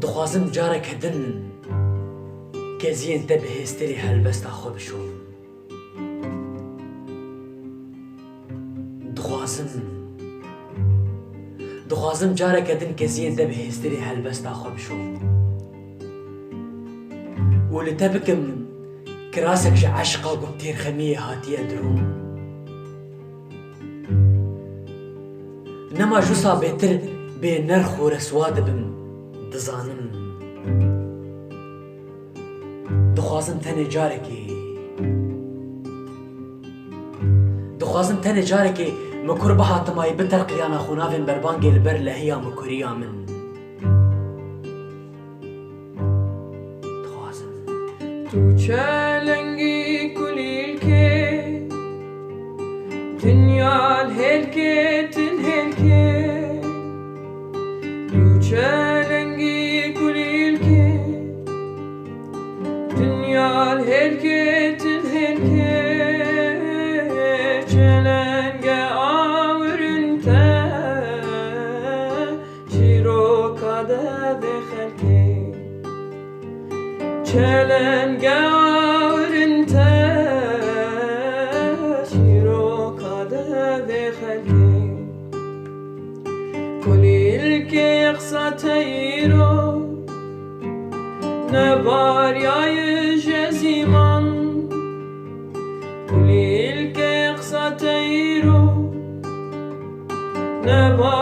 Dixwazim carek din geziyên te bi hêsterî helbesta xwe bişom. Dixwazim careke din geziyên te bi hêsterî helbesta xwe bişom. û li te bikim kirasek ji eşqa got têrxemiyê hatiye dirûm. Nema jusa bêtir bê nerx û reswa dibim dizanim. Dixwazim tenê carekê min kur bihatimay biterqiyana xûnavên berbangê li ber lehiya mikuriya min. Tu çelengî kulîlkê Dünyal helkê tin helkê Tu çelengî kulîlkê Dünyal helkê tin helkê Çelenge avrin te Şiroka ve helkê Çelenge avrin te Şiroka ve helkê Kulîlkê yeksa teyro Nebaryayı jeziman Kulîlkê yeksa teyro Nebaryayı